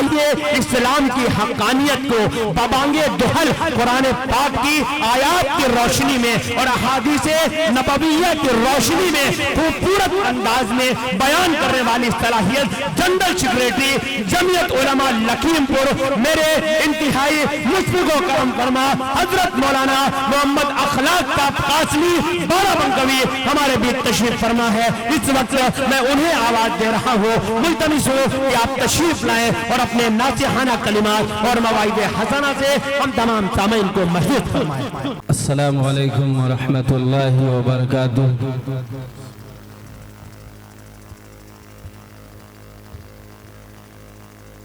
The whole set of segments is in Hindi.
आइए इस्लाम की हक्कानियत को बबांगे दुहल कुरान पाक की आयात की रोशनी में और अहादीसे नबविय्या की रोशनी में खूबसूरत अंदाज में बयान करने वाली सलाहियत जनरल सेक्रेटरी जमीयत उलमा लखीमपुर मेरे इंतहाई मुशफ़िक़ व करम फरमा हजरत मौलाना मोहम्मद अखलाक का कासमी बाराबंकवी हमारे बीच तशरीफ फरमा है। इस वक्त मैं उन्हें आवाज दे रहा हूँ, मुल्तमिस हूँ कि आप तशरीफ लाएं और अपने नासिहाना कलिमात और मवाइदे हसना से हम तमाम सामीन को महसूस फरमाएं। अस्सलामु अलैकुम व रहमतुल्लाहि व बरकातुहू।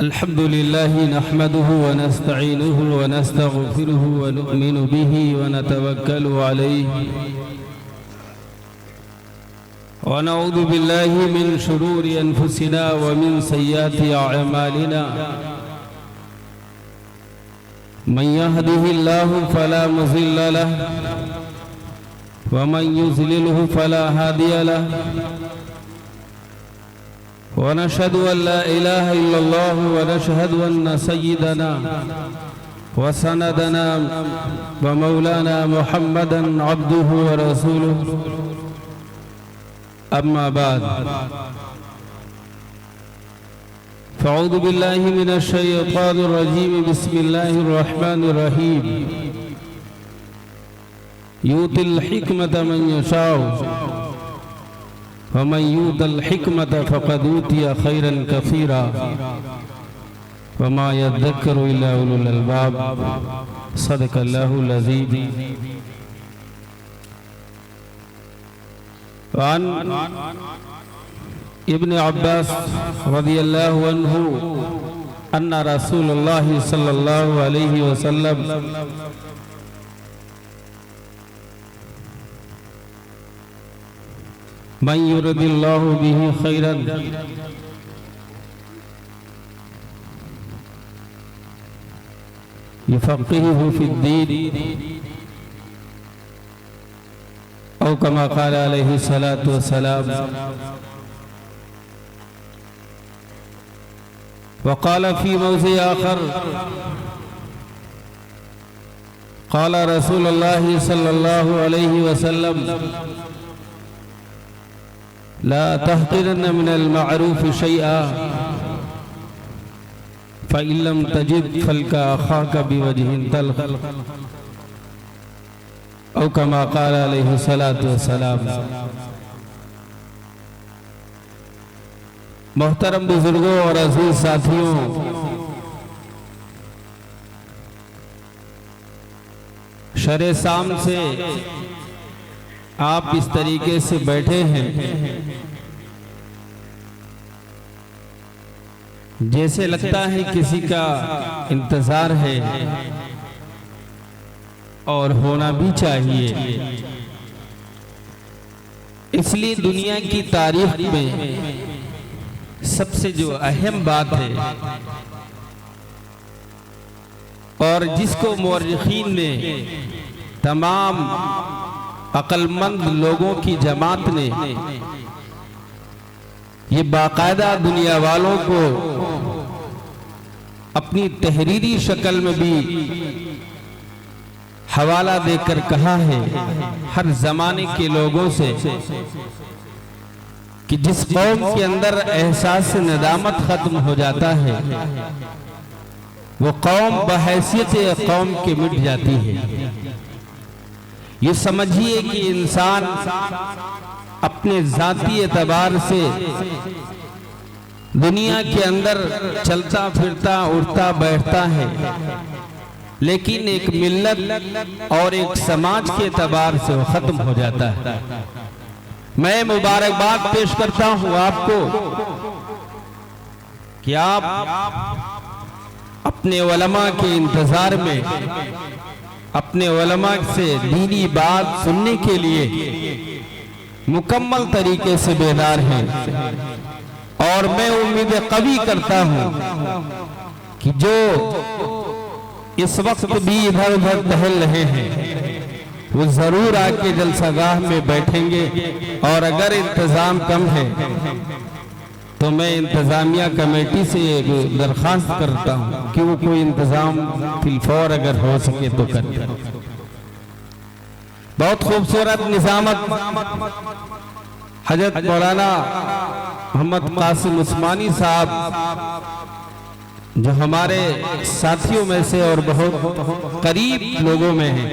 अल्हम्दुलिल्लाहि नहमदुहु व नस्तईनुहु व नस्तगफिरुहु व नु'मिनु बिही व नतवक्कलु अलैहि व नऊज़ु बिल्लाहि मिन शुरूरि अनफुसिना व मिन सय्यिआति अअमालिना मन यहदिहिल्लाहु फला मुज़िल्ल लहु व मन युज़लिलहु फला हादिय लहु व नशहदु अन ला इलाहा इल्लल्लाह व नशहदु अन्न सय्यिदना व सनदना व मौलाना मुहम्मदन अब्दुहु व रसूलुहु। अम्मा बाद फ़अऊज़ु बिल्लाहि मिनश शैतानिर रजीम बिस्मिल्लाहिर रहमानिर रहीम यूतिल हिकमत मन यशाउ व मन यूतल हिकमत फ़क़द ऊतिया खैरन कसीरा व मा यज़्ज़करु इल्ला उलुल अलबाब। सदक़ल्लाहुल अज़ीज़। वान इब्न अब्बास रज़ियल्लाहु अन्हु अन्ना रसूलुल्लाह सल्लल्लाहु अलैहि वसल्लम मन युरिदिल्लाहु बिही खैरन युफ़क़्क़िहुहु फ़िद्दीन औ कमा क़ाल अलैहि सलातु वस्सलाम। वक़ाल फ़ी मौज़िअ आख़र क़ाल रसूलुल्लाह सल्लल्लाहु अलैहि वसल्लम ला तहक़िरन्न मिनल मअरूफ़ शैअन फ़इन लम तजिद फ़ल्का अख़ाका बिवजहिन तल्ख़ औ कमा क़ाल अलैहि सलातु वस्सलाम। मोहतरम बुजुर्गों और अज़ीज़ साथियों, शरे शाम से आप इस तरीके से बैठे हैं जैसे लगता है किसी का इंतजार है और होना भी चाहिए। इसलिए दुनिया की तारीख में सबसे जो अहम बात है और जिसको मुअर्रिखीन ने तमाम अक्लमंद लोगों की जमात ने ये बाकायदा दुनिया वालों को अपनी तहरीरी शक्ल में भी हवाला देकर कहा है हर जमाने के लोगों से कि जिस कौम के अंदर एहसास नदामत खत्म हो जाता है वो कौम बहैसियत कौम के मिट जाती है। ये समझिए कि इंसान अपने जाती एतबार से दुनिया के अंदर चलता फिरता उठता बैठता है, लेकिन एक मिल्लत और एक समाज के एतबार से वो खत्म हो जाता है। मैं मुबारकबाद पेश करता हूं आपको कि आप अपने उलमा के इंतजार में अपने उलमा से दीनी बात सुनने के लिए मुकम्मल तरीके से बेदार हैं और मैं उम्मीद कवी करता हूं कि जो इस वक्त भी इधर उधर टहल रहे हैं वो जरूर आके जलसागाह में बैठेंगे और अगर इंतजाम कम है तो मैं इंतजामिया कमेटी से दरख्वास्त करता हूँ कि वो कोई इंतजाम फिलफौर अगर हो सके तो करें। बहुत खूबसूरत निजामत हजरत मौलाना मोहम्मद कासिम उस्मानी साहब जो हमारे साथियों में से और बहुत करीब लोगों में हैं,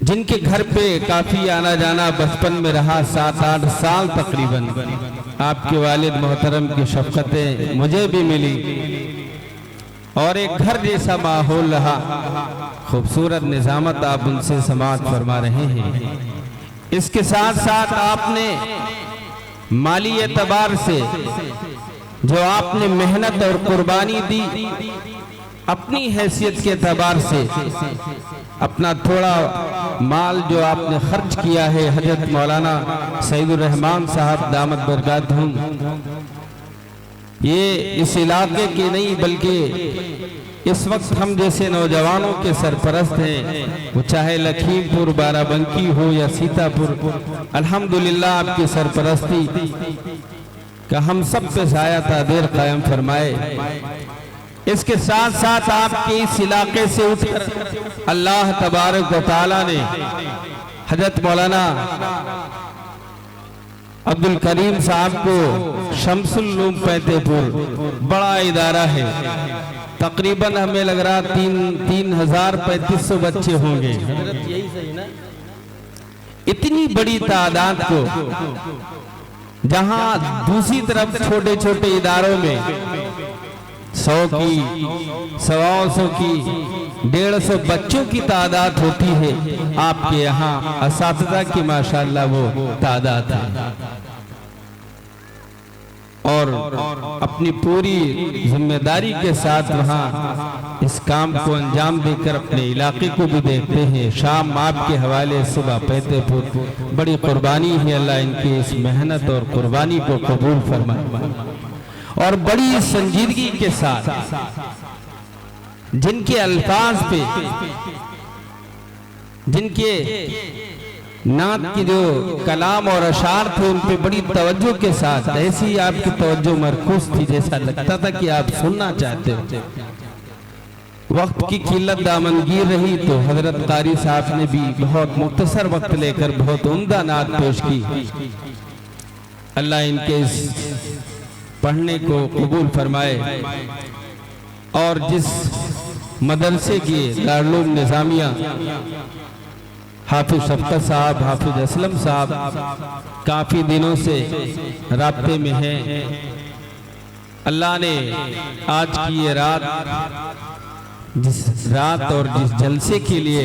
जिनके घर पे काफी आना जाना बचपन में रहा, 7-8 साल तकरीबन आपके वालिद मोहतरम की शफकतें मुझे भी मिली और एक घर जैसा माहौल रहा। खूबसूरत निजामत आप उनसे समाअत फरमा रहे हैं। इसके साथ साथ आपने माली एतबार से जो आपने मेहनत और कुर्बानी दी, अपनी हैसियत के एतबार से अपना थोड़ा माल जो आपने खर्च किया है, हजरत मौलाना सईदुर रहमान साहब दामत बरकातहुम, ये इस इलाके के नहीं बल्कि इस वक्त हम जैसे नौजवानों के सरपरस्त हैं, वो चाहे लखीमपुर, बाराबंकी हो या सीतापुर, अल्हम्दुलिल्लाह आपकी सरपरस्ती का हम सब पे साया ताबीर कायम फरमाए। इसके साथ साथ आपके इस इलाके से उठकर अल्लाह तबारक व तआला ने हजरत मौलाना अब्दुल करीम साहब को शम्सुल उलूम फतेहपुर, बड़ा इदारा है, तकरीबन हमें लग रहा 3,3500 बच्चे होंगे। इतनी बड़ी तादाद को, जहां दूसरी तरफ छोटे छोटे इदारों में 100 की, 125 की, 150 बच्चों की तादाद होती है, आपके यहाँ असातिज़ा की माशाअल्लाह वो तादाद है और अपनी पूरी जिम्मेदारी के साथ वहाँ इस काम को अंजाम देकर अपने इलाके को भी देखते हैं। शाम आपके हवाले, सुबह फतेहपुर, बड़ी कुर्बानी है। अल्लाह इनकी इस मेहनत और कुर्बानी को कबूल फरमाए और बड़ी संजीदगी के साथ जिनके अल्फाज पे, जिनके नात की जो कलाम और अशार थे उन पे बड़ी तवज्जो के साथ, ऐसी आपकी तवज्जो मरकूज थी जैसा लगता था कि आप सुनना चाहते हो। वक्त की किल्लत दामनगीर रही तो हजरत कारी साहब ने भी बहुत मुख्तसर वक्त लेकर बहुत उम्दा नात पेश की। अल्लाह इनके इस पढ़ने को कबूल फरमाए और जिस मदरसे की दारुल निजामिया हाफिज शफकत साहब, हाफिज असलम साहब काफी दिनों से राब्ते में हैं, अल्लाह ने आज की ये रात, जिस रात और जिस जलसे के लिए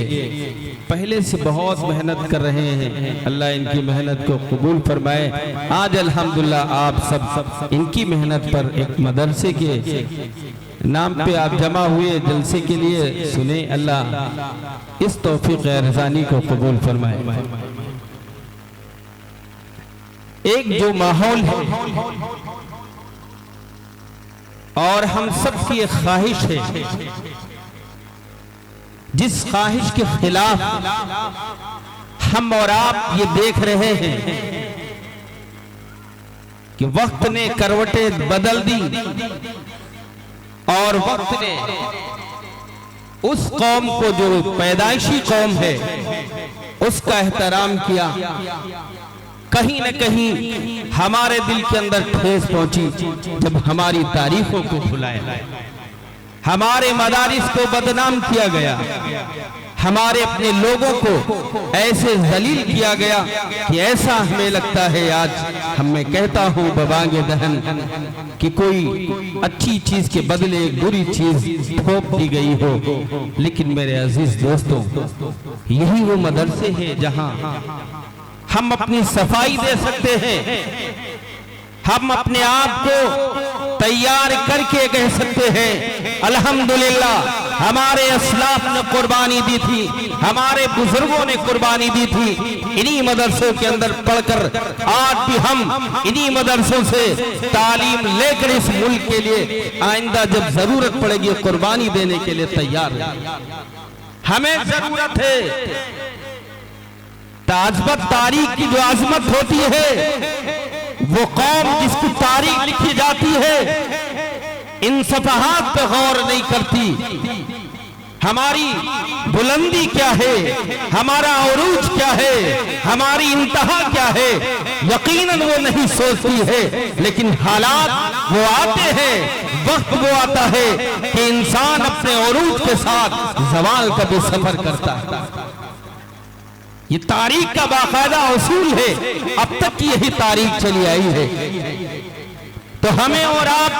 पहले से बहुत मेहनत कर रहे हैं, अल्लाह इनकी मेहनत को कबूल फरमाए। आज अल्हम्दुलिल्लाह आप सब इनकी मेहनत पर एक मदरसे के नाम पे आप जमा हुए जलसे के लिए सुने। अल्लाह इस तौफीक रज़ानी को कबूल फरमाए। एक जो माहौल है और हम सब की एक ख्वाहिश है, जिस ख्वाहिश के खिलाफ हम और आप ये देख रहे हैं कि वक्त ने करवटें बदल दी और वक्त ने उस कौम को जो पैदाइशी कौम है उसका एहतराम किया। कहीं न कहीं हमारे दिल के अंदर ठेस पहुंची जब हमारी तारीखों को भुलाया, हमारे मदारिस को बदनाम किया गया, हमारे अपने लोगों को ऐसे जलील किया गया कि ऐसा हमें लगता है, आज हम मैं कहता हूँ बबांगे दहन, कि कोई अच्छी चीज के बदले एक बुरी चीज थोप दी गई हो। लेकिन मेरे अजीज दोस्तों, यही वो मदरसे हैं जहां हम अपनी सफाई दे सकते हैं, हम अपने आप को तैयार करके कह सकते हैं अल्हम्दुलिल्लाह हमारे असलाफ ने कुर्बानी दी थी, हमारे बुजुर्गों ने कुर्बानी दी थी। इन्हीं मदरसों के अंदर पढ़कर आज भी हम इन्हीं मदरसों से तालीम लेकर इस मुल्क के लिए आइंदा जब जरूरत पड़ेगी कुर्बानी देने के लिए तैयार हैं। हमें जरूरत है ताजबत तारीख की जो आजमत होती है वो कौम जिसकी तारीख लिखी जाती है इन सफहात पे गौर नहीं करती। हमारी बुलंदी क्या है, हमारा उरूज क्या है, हमारी इंतहा क्या है, यकीनन वो नहीं सोचती है। लेकिन हालात वो आते हैं, वक्त वो आता है कि इंसान अपने उरूज के साथ ज़वाल का भी सफर करता है। ये तारीख का बाकायदा उसूल है, अब तक की यही तारीख चली आई है। तो हमें और आप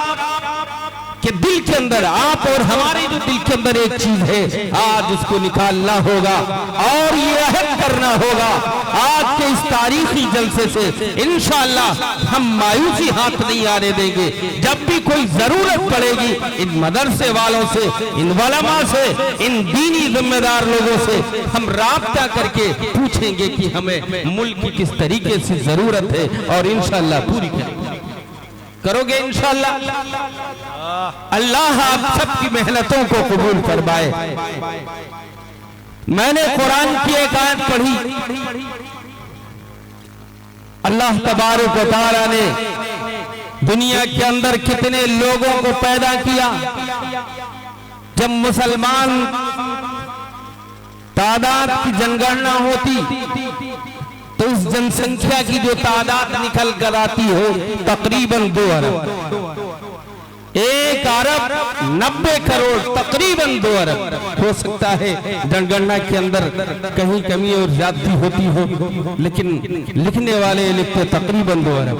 के दिल के अंदर, आप और हमारे जो दिल के अंदर एक चीज है, आज उसको निकालना होगा और ये अहद करना होगा आज के इस तारीखी जलसे से इंशाअल्लाह हम मायूसी हाथ नहीं आने देंगे। जब भी कोई जरूरत पड़ेगी इन मदरसे वालों से, इन उलमा से, इन दीनी जिम्मेदार लोगों से हम राब्ता करके पूछेंगे कि हमें मुल्क की किस तरीके से जरूरत है और इंशाअल्लाह पूरी करोगे इंशाअल्लाह। अल्लाह आप सबकी मेहनतों को कबूल फरमाए। मैंने कुरान की एक आयत पढ़ी, अल्लाह तबारक व तआला ने दुनिया के अंदर कितने लोगों को पैदा किया। जब मुसलमान तादाद की जनगणना होती तो इस जनसंख्या की जो तादाद निकल कर आती है तकरीबन 2 अरब, 1 अरब 90 करोड़, तकरीबन 2 अरब। हो सकता है जनगणना के अंदर कहीं कमी और ज्यादती होती हो, लेकिन लिखने वाले लिखते तकरीबन 2 अरब।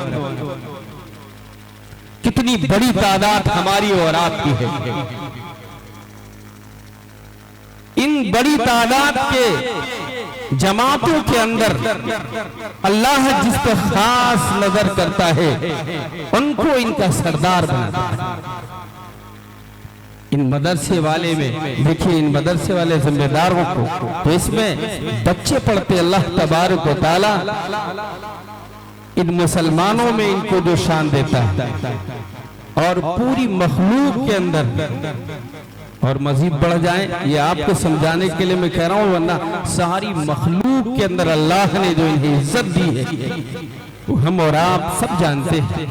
कितनी बड़ी तादाद हमारी और आपकी है। इन बड़ी तादाद के जमातों के अंदर अल्लाह जिस पर खास नजर करता है उनको इनका सरदार बनाता है। इन मदरसे वाले में देखिए, इन मदरसे वाले जिम्मेदारों को तो इसमें बच्चे पढ़ते, अल्लाह तबारक व तआला इन मुसलमानों में इनको जो शान देता है और पूरी मखलूक के अंदर और मजीद बढ़ जाए, ये आपको समझाने के लिए मैं कह रहा हूं, वरना सारी मखलूक के अंदर अल्लाह ने जो इन्हें इज्जत दी है वो हम और आप सब जानते हैं।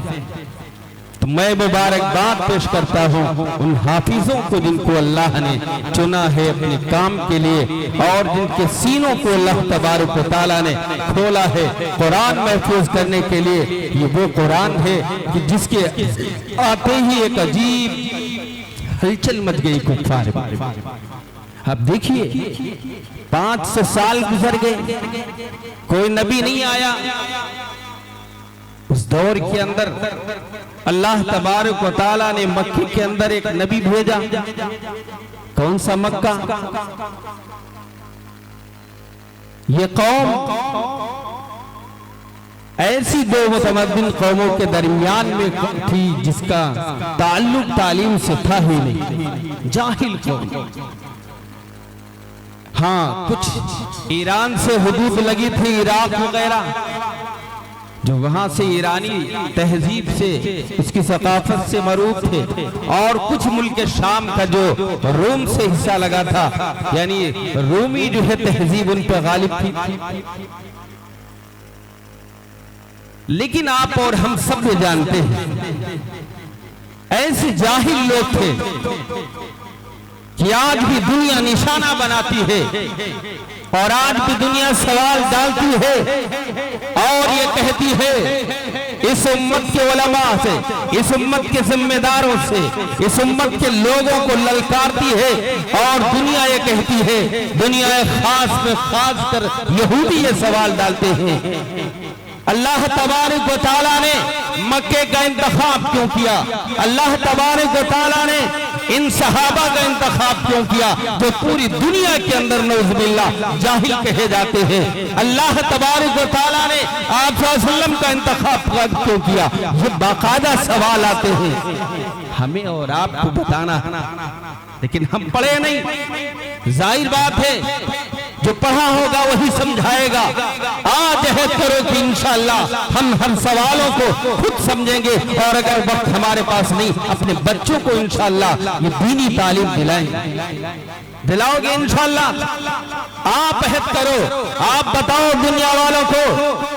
तो मैं मुबारकबाद पेश करता हूं उन हाफिजों को जिनको अल्लाह ने चुना है अपने काम के लिए और जिनके सीनों को अल्लाह तबारक व तआला ने खोला है कुरान महफूज करने के लिए। ये वो कुरान है कि जिसके आते ही एक अजीब हलचल मच गई कुफार। अब देखिए 500 साल गुजर गए, कोई नबी नहीं आया। उस दौर के अंदर अल्लाह तबारक व तआला ने मक्के के अंदर एक नबी भेजा। कौन सा मक्का? ये कौम ऐसी 2 मुतमद्दिन कौमों के दरमियान में थी जिसका ताल्लुक तालीम से था ही नहीं, जाहिल कौम। हाँ, कुछ ईरान से हुदूद लगी थी, इराक वगैरह, जो वहां से ईरानी तहजीब से, उसकी सकाफत से मरूफ थे। और कुछ मुल्क शाम का जो रोम से हिस्सा लगा था, यानी रूमी जो है तहजीब उन पर गालिब थी। लेकिन आप और हम सब ये जानते हैं ऐसे जाहिल लोग थे कि आज भी दुनिया निशाना बनाती है और आज भी दुनिया सवाल डालती है और ये कहती है इस उम्मत के उलमा से, इस उम्मत के जिम्मेदारों से, इस उम्मत के लोगों को ललकारती है और दुनिया ये कहती है, दुनिया खास में खास कर यहूदी ये सवाल डालते हैं अल्लाह तबारक व तआला ने मक्के का इंतखाब क्यों किया? अल्लाह तबारक व तआला ने इन सहाबा का इंतखाब क्यों किया जो पूरी दुनिया के अंदर नौज़ुबिल्लाह जाहिल कहे जाते हैं? अल्लाह तबारक व तआला ने आप सल्लल्लाहु अलैहि वसल्लम का इंतखाब क्यों किया? ये बाकायदा सवाल आते हैं, हमें और आपको बताना, लेकिन हम पढ़े नहीं। जाहिर बात है जो पढ़ा होगा वही समझाएगा। आज अहद करो कि इंशाअल्लाह हम हर सवालों को खुद समझेंगे और अगर वक्त हमारे पास नहीं अपने बच्चों को इंशाअल्लाह ये दीनी तालीम दिलाएंगे। दिलाओगे इंशाअल्लाह। आप अहद करो, आप बताओ दुनिया वालों को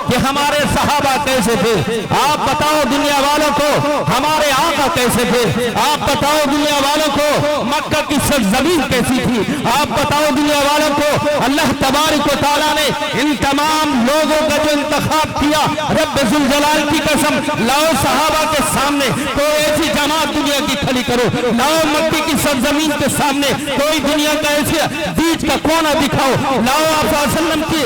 कि हमारे सहाबा कैसे थे, आप बताओ दुनिया वालों को हमारे आका कैसे थे, आप बताओ दुनिया वालों को मक्का की सरजमीन कैसी थी, आप बताओ दुनिया वालों को अल्लाह तबारक व तआला ने इन तमाम लोगों का जो इंतखाब किया, रब जुल जलाल की कसम, लाओ सहाबा के सामने कोई ऐसी जमात दुनिया की खड़ी करो, लाओ मक्के की सरजमीन के सामने कोई दुनिया का ऐसे बीच का कोना दिखाओ, लाओ आप वसल्लम की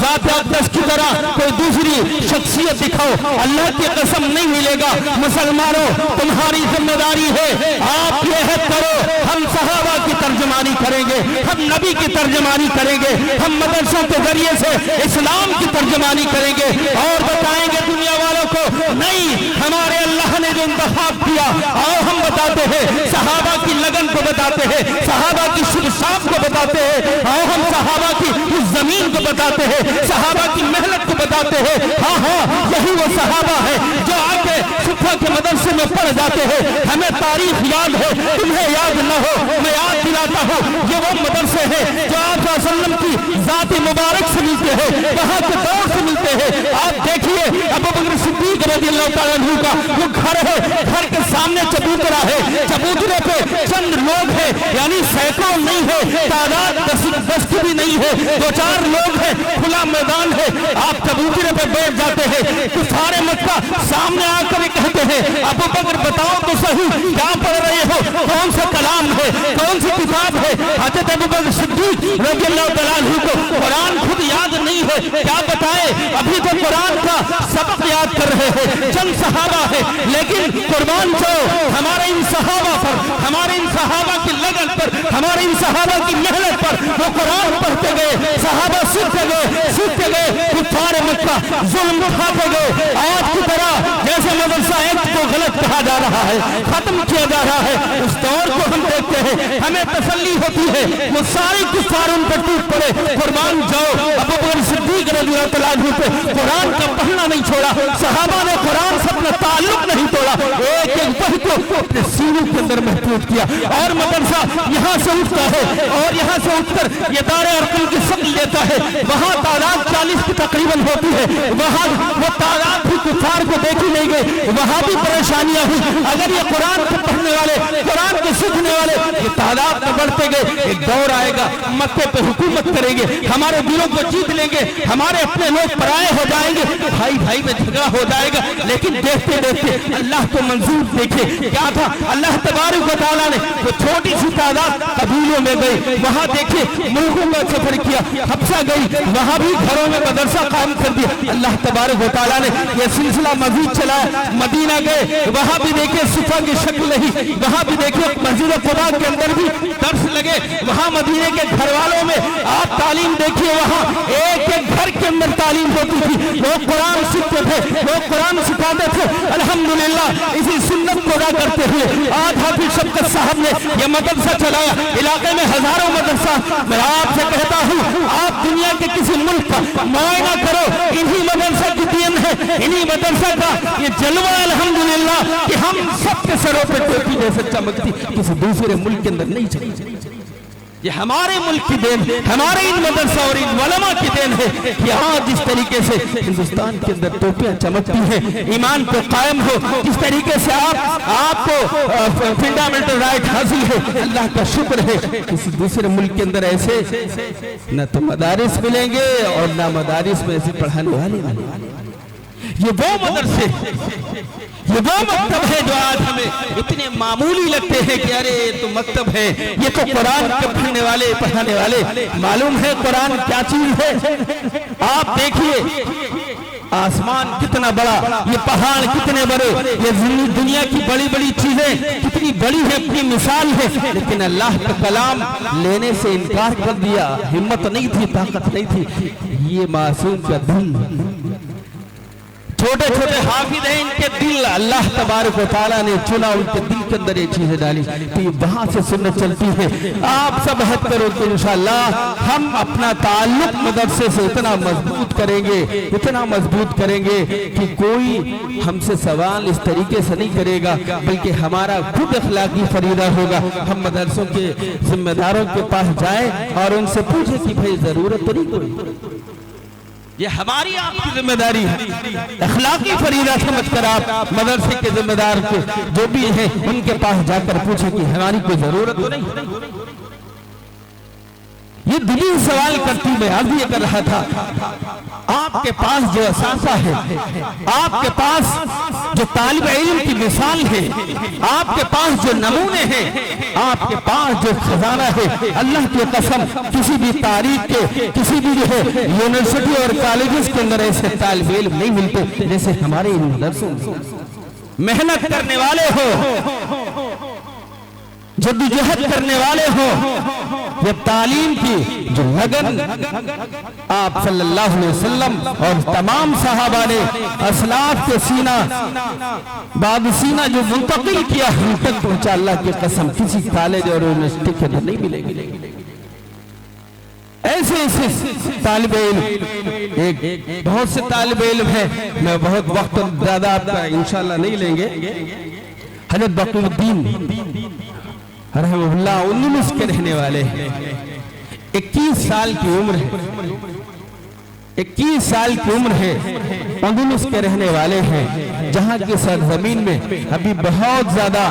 ज़ात अक़दस की तरह कोई दूसरी शख्सियत दिखाओ। अल्लाह की कसम नहीं मिलेगा। मुसलमानों, तुम्हारी जिम्मेदारी है, आप यह करो, हम सहाबा की तर्जमानी करेंगे, हम नबी की तर्जमानी करेंगे, हम मदरसों के जरिए से इस्लाम की तर्जमानी करेंगे और बताएंगे दुनिया वालों को नहीं, हमारे अल्लाह ने जो इंतखाब किया, आओ हम बताते हैं, सहाबा की लगन को बताते हैं, सहाबा की शुभ-शाम को बताते हैं, आओ हम सहाबा की उस जमीन को बताते हैं, सहाबा की मेहनत को बताते हैं। हाँ हाँ, यही वो सहाबा है जो आके सुफा के मदरसे में पढ़ जाते हैं। हमें तारीख याद है, तुम्हें याद न हो, मैं याद दिलाता हूँ, ये वो मदरसे हैं जो आप वसल्लम की ज़ात मुबारक से मिलते हैं, वहाँ के दौर से मिलते हैं। आप देखिए अबू बकर सिद्दीक रज़ियल्लाहु तआला अन्हु का वो घर है, घर के सामने चबूतरा है, चबूतरे पे चंद लोग हैं, यानी सैकड़ों नहीं है, तादाद 10 की भी नहीं है, 2-4 लोग हैं, खुला मैदान है, आप चबूतरे पे बैठ जाते हैं, तो सारे मक्का सामने आकर कहते हैं, अबू बकर बताओ तो सही क्या पढ़ रहे हो, कौन सा कलाम है, कौन सी किताब है। हज़रत अबू बकर सिद्दीक रज़ियल्लाहु तआला अन्हु को कुरान खुद याद नहीं है, क्या बताए, अभी तो कुरान का सबक याद कर रहे हैं, चंद सहाबा है, लेकिन कुर्बान जाओ हमारे इन सहाबा पर, हमारे इन सहाबा की लगन पर, हमारे इन सहाबा की मेहनत पर, वो कुरान पढ़ते गए, सहाबा सीखते गए, कुफार मक्का जुल्म उठाते गए। आज की तरह जैसे मदरसा एक्ट को गलत कहा जा रहा है, खत्म किया जा रहा है, उस दौर को हम देखते हैं, हमें तसल्ली होती है, वो सारे कुफार उन पर टूट पड़े, कुर्बान जाओ अबू बकर सिद्दीक रज़ियल्लाहु तआला अन्हु पे कुरान का पढ़ना नहीं छोड़ा, सहाबा ने कुरान से अपना ताल्लुक नहीं तोड़ा, एक एक वही को अपने सीनों के अंदर महफूज किया। और मदरसा यहाँ से उठता है और यहाँ से उठकर ये दारे अरकम की शक्ल लेता है, वहाँ तादाद 40 की तकरीबन होती है, वहाँ वो तादाद भी कुफार को देखी नहीं गई, वहाँ भी परेशानियां हुई। अगर ये कुरान को पढ़ने वाले, कुरान को सीखने वाले ये तादाद में बढ़ते गए, एक दौर आएगा मक्के पे हुकूमत करेंगे, हमारे दिलों को जीत लेंगे, हमारे अपने लोग पराये हो जाएंगे, भाई भाई में झगड़ा हो जाएगा। लेकिन देखते देखते अल्लाह को मंजूर देखे क्या था, अल्लाह तबारक व तआला ने वो छोटी सी तादाद कबीलों में गई, वहाँ देखे मुल्कों का सफर किया, हफ्सा गई, वहाँ भी घरों में मदरसा कायम कर दिया। अल्लाह तबारक व तआला ने यह सिलसिला मजीद चलाया, मदीना गए, वहाँ भी देखे सुफा की शक्ल नहीं, वहाँ भी देखे मस्जिद खुदा के अंदर भी दर्स लगे, वहाँ मदीने के घर वालों में आप तालीम देखिए, वहाँ एक एक घर के अंदर तालीम होती थी, लोग कुरान सीखते थे, लोग कुरान सिखाते थे। अल्हम्दुलिल्लाह इसी सुन्नत को अदा करते हुए आज हाफिज शफकत साहब ने यह मदरसा चलाया, इलाके में हजारों मदरसा। मैं आपसे कहता हूँ, आप दुनिया के किसी मुल्क का मुआयना करो, इन्हीं मदरसा की देन है, इन्हीं मदरसा का ये जलवा अल्हम्दुलिल्लाह कि हम सबके सरों पे टोपी जैसे चमकती किसी दूसरे मुल्क के अंदर नहीं चली। ये हमारे मुल्क की देन, हमारे इन मदरसा और इन उलमा की देन है कि आज जिस तरीके से हिंदुस्तान के अंदर टोपियां चमकती हैं, ईमान पे कायम हो, जिस तरीके से आपको फंडामेंटल राइट हासिल है, अल्लाह का शुक्र है। किसी दूसरे मुल्क के अंदर ऐसे न तो मदारिस मिलेंगे और न मदारिस में ऐसे पढ़ाने वाले। ये वो मदरसे, ये वो मकतब है जो आज हमें इतने मामूली लगते हैं कि अरे ये तो मकतब है, ये तो कुरान के पढ़ने वाले पढ़ाने वाले। मालूम है कुरान क्या चीज है? आप देखिए आसमान कितना बड़ा, ये पहाड़ कितने बड़े, ये दुनिया की बड़ी बड़ी चीजें कितनी बड़ी है, अपनी मिसाल है, लेकिन अल्लाह का कलाम लेने से इनकार कर दिया। हिम्मत नहीं थी, ताकत नहीं थी। ये मासूम का दिल छोटे छोटे हाफिज हैं, इनके दिल अल्लाह तबारक व तआला ने चुना, उनके दिल के अंदर ये चीजें डाली, तो ये वहां से सुन्नत चलती है। आप सब अहद करो कि इंशाअल्लाह हम अपना ताल्लुक मदरसे से इतना मजबूत करेंगे, इतना मजबूत करेंगे कि कोई हमसे सवाल इस तरीके से नहीं करेगा, बल्कि हमारा खुद अखलाकी फरीदा होगा। हम मदरसों के जिम्मेदारों के पास जाए और उनसे पूछे कि भाई जरूरत तो नहीं कोई, ये हमारी आपकी जिम्मेदारी है। अखलाकी फरीदा समझकर आप मदरसे के जिम्मेदार के जो भी हैं उनके पास जाकर पूछे कि हमारी कोई जरूरत तो नहीं। ये दिली सवाल करती मैं आज ये कर रहा था, आपके पास जो असासा है, आपके पास जो तालिब इल्म की मिसाल है, आपके पास जो नमूने हैं, आपके पास जो खजाना है, अल्लाह की कसम किसी भी तारीख के किसी भी जो है यूनिवर्सिटी और कॉलेजेस के अंदर ऐसे तालिब इल्म नहीं मिलते जैसे हमारे इन मदरसों में। मेहनत करने वाले हो, जद्दोजहद करने वाले हो, ये तालीम की जो लगन आप सल्लल्लाहु अलैहि वसल्लम और तमाम सहाबा ने असलाफ के सीना बाद सीना जो मुंतकिल किया हम तक पहुंचा, अल्लाह की कसम किसी कॉलेज और यूनिवर्सिटी के अंदर नहीं मिलेगी। ऐसे ऐसे तालिब इल्म, एक बहुत से तालिब इल्म है, मैं बहुत वक्त ज्यादा आपका इंशाअल्लाह नहीं लेंगे। हजरत बकरुद्दीन रहमहुल्लाह उन्नीस के रहने वाले हैं, 21 साल की उम्र है, 21 साल की उम्र है, अंदलुस के रहने वाले हैं, जहां की सरजमीन में अभी बहुत ज्यादा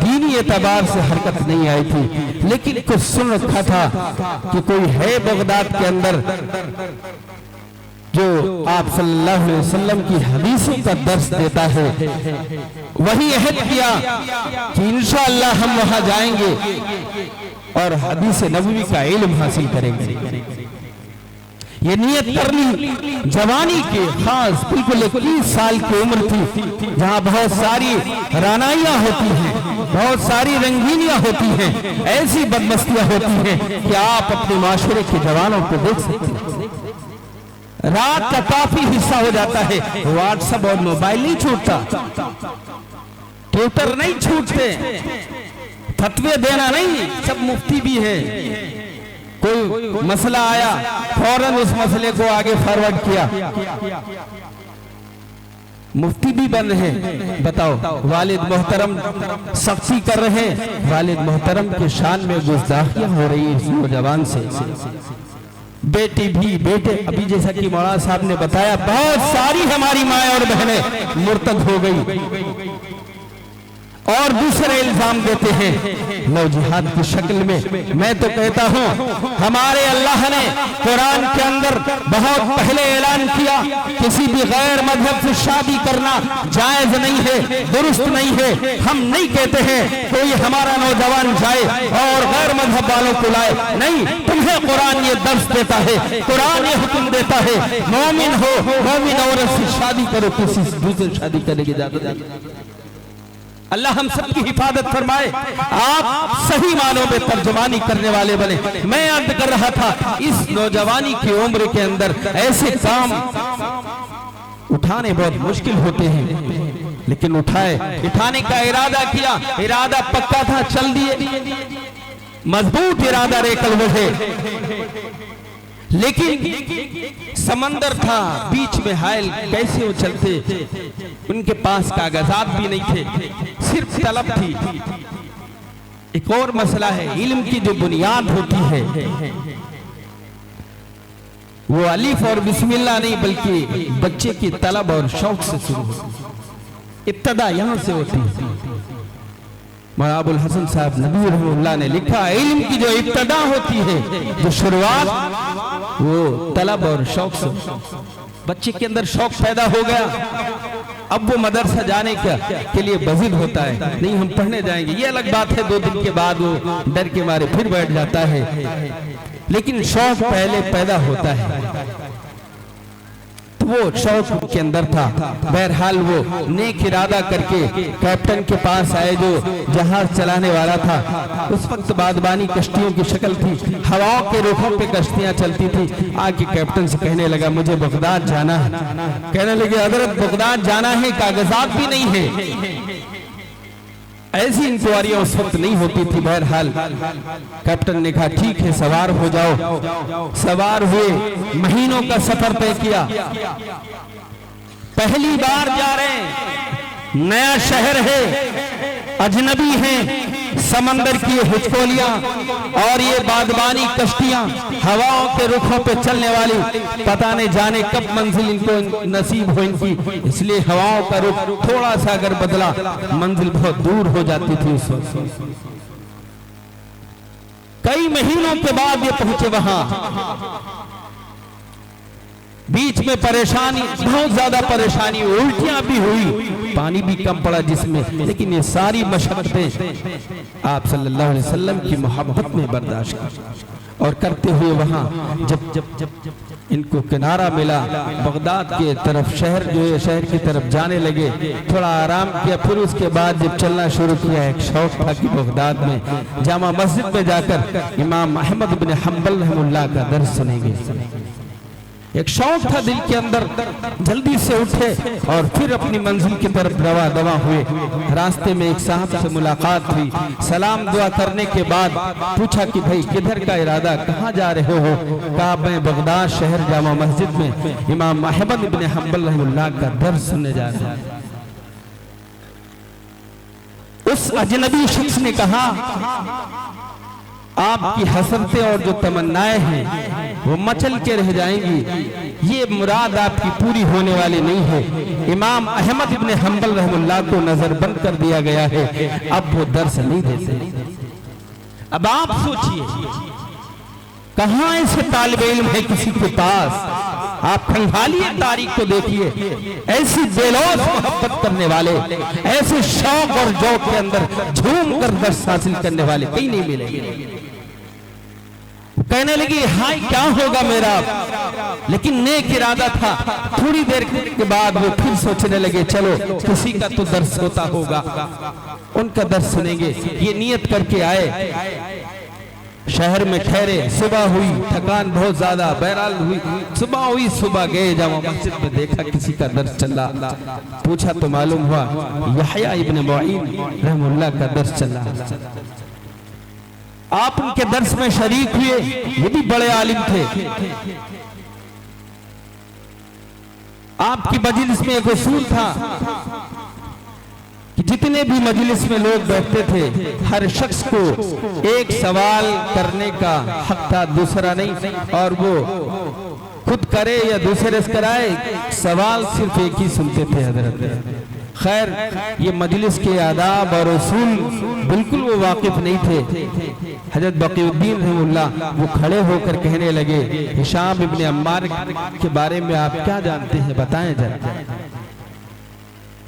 दीनी एतबार से हरकत नहीं आई थी, लेकिन कुछ सुन रखा था कि कोई है बगदाद के अंदर जो आप सल्लल्लाहु अलैहि वसल्लम की हदीसों का दर्स देता है। वही अहद किया कि इंशाअल्लाह हम वहां जाएंगे और हदीस नबवी का इल्म हासिल करेंगे। ये नियत कर ली जवानी के खास बिल्कुल 21 साल की उम्र थी, जहां बहुत सारी रानाइयां होती हैं, बहुत सारी रंगीनियां होती हैं, ऐसी बदमस्तियां होती हैं कि आप अपने माशरे के जवानों को देख सकते हैं। रात का काफी हिस्सा हो जाता है, व्हाट्सएप और मोबाइल नहीं छूटता, ट्विटर नहीं छूटते, फतवे देना नहीं, सब मुफ्ती भी है। कोई मसला आया फौरन उस मसले को आगे फॉरवर्ड किया, मुफ्ती भी बन रहे हैं। बताओ, वालिद मोहतरम सख्ती कर रहे हैं, वालिद मोहतरम के शान में गुस्ताखियां हो रही है इस नौजवान से। बेटी भी, बेटे, अभी जैसा कि मौलाना साहब ने बताया, बहुत सारी हमारी माएं और बहनें मुर्तद हो गई और दूसरे इल्जाम देते हैं लव जिहाद की शक्ल में। मैं तो कहता हूं हमारे अल्लाह ने कुरान के अंदर बहुत पहले ऐलान किया, किसी भी गैर मजहब से शादी करना जायज नहीं है, दुरुस्त नहीं है। हम नहीं कहते हैं कोई हमारा नौजवान जाए और गैर मजहब वालों को लाए, नहीं, तुम्हें कुरान ये दर्श देता है, कुरान ये हुक्म देता है, मोमिन हो, मोमिन औरत से शादी करो, किसी दूसरे शादी करने की इजाजत। अल्लाह हम सबकी हिफाजत फरमाए, आप सही मानों में तर्जुमानी करने वाले बने। मैं अर्ज कर रहा था, इस नौजवानी की उम्र के अंदर ऐसे काम उठाने बहुत मुश्किल होते हैं, लेकिन उठाने का इरादा किया, इरादा पक्का था, चल दिए, मजबूत इरादा रेकल बढ़े, लेकिन समंदर था बीच में हायल, कैसे वो चलते, उनके पास कागजात भी नहीं थे, सिर्फ तलब थी। एक और मसला है, इल्म की जो बुनियाद होती है वो अलिफ और बिस्मिल्लाह नहीं, बल्कि बच्चे की तलब और शौक से शुरू होती, इब्तदा यहां से होती है। मौलाना अबुल हसन साहब नबी रहमतुल्लाह ने लिखा, इल्म की जो इब्तदा होती है, जो शुरुआत, वो तलब और शौक से। बच्चे के अंदर शौक पैदा हो गया, अब वो मदरसा जाने के लिए बजिद होता है, नहीं हम पढ़ने जाएंगे, ये अलग बात है। 2 दिन के बाद वो डर के मारे फिर बैठ जाता है, लेकिन शौक पहले पैदा होता है। वो शौक के अंदर था। बहरहाल वो नेक इरादा करके कैप्टन के पास आए जो जहाज चलाने वाला था। उस वक्त बादबानी कश्तियों की शक्ल थी, हवाओं के रुखों पे कश्तियां चलती थी। आके कैप्टन से कहने लगा मुझे बगदाद जाना है। कहने लगे हजरत बगदाद जाना है, कागजात भी नहीं है। ऐसी इंक्वायरियां उस वक्त नहीं होती थी। बहरहाल कैप्टन ने कहा ठीक है सवार हो जाओ। सवार हुए, महीनों का सफर तय किया। पहली बार जा रहे हैं, नया शहर है, अजनबी हैं, समंदर की हिचकोलियां और ये बादबानी कश्तियां हवाओं के रुखों पे चलने वाली, पता नहीं जाने कब मंजिल इनको नसीब हो इनकी। इसलिए हवाओं का रुख थोड़ा सा अगर बदला मंजिल बहुत दूर हो जाती थी। उस वक्त कई महीनों के बाद ये पहुंचे वहां। बीच में परेशानी, बहुत ज्यादा परेशानी, उल्टियां भी हुई, पानी भी कम पड़ा जिसमें, लेकिन ये सारी मशक्कतें आप सल्लल्लाहु अलैहि वसल्लम की मोहब्बत में बर्दाश्त की और करते हुए वहां जब इनको किनारा मिला, बगदाद के तरफ शहर जो है शहर की तरफ जाने लगे। थोड़ा आराम किया, फिर उसके बाद जब चलना शुरू किया, एक शौक था कि बगदाद में जामा मस्जिद में जाकर इमाम अहमद बिन हंबल रहमतुल्लाह का दर्स सुनेंगे। एक शौक था दिल के अंदर। जल्दी से उठे और फिर अपनी मंजिल की तरफ रवा दवा हुए। रास्ते में एक साहब से मुलाकात हुई। सलाम दुआ करने के बाद पूछा कि भाई किधर का इरादा, कहाँ जा रहे हो? कहा मैं बगदाद शहर जामा मस्जिद में इमाम अहमद बिन हंबल रहमतुल्लाह का दर्स सुनने जा रहा हूं। उस अजनबी शख्स ने कहा आपकी हसरतें और जो तमन्नाएं हैं वो मचल के रह जाएंगी, ये मुराद आपकी पूरी होने वाली नहीं है। इमाम अहमद इब्न हंबल रहमुल्लाह को नजरबंद कर दिया गया है, अब वो दर्स नहीं देते। अब आप सोचिए कहां ऐसे तालिब इल्म है किसी के पास, आप खंगालिए तारीख को देखिए, ऐसी बेलौस मोहब्बत करने वाले, ऐसे शौक और जौक के अंदर झूम कर दर्स हासिल करने वाले कहीं नहीं मिलेंगे। कहने लगी हाय क्या होगा मेरा, लेकिन नेक इरादा था। थोड़ी देर के बाद वो फिर सोचने लगे चलो किसी का तो दर्स होता होगा, उनका दर्स सुनेंगे। ये नियत करके आए, शहर में ठहरे। सुबह हुई, थकान बहुत ज्यादा बहरहाल हुई, सुबह हुई, सुबह गए जामा मस्जिद में, देखा किसी का दर्स चल रहा। पूछा तो मालूम हुआ यहया इब्न मुईन रहमुल्लाह का दर्स चल रहा। आप उनके दर्स में शरीक हुए, ये भी बड़े आलिम थे। आपकी मजलिस में एक उसूल था कि जितने भी मजलिस में लोग बैठते थे हर शख्स को एक सवाल करने का हक था, दूसरा नहीं, और वो खुद करे या दूसरे से कराए, सवाल सिर्फ एक ही सुनते थे हजरत। खैर ये मजलिस के आदाब और उसूल बिल्कुल वो वाकिफ नहीं थे। हजरत बकीउद्दीन रहमुल्लाह वो खड़े होकर कहने लगे हिशाम इब्न अम्मार के बारे में आप क्या जानते हैं, बताएं जरा।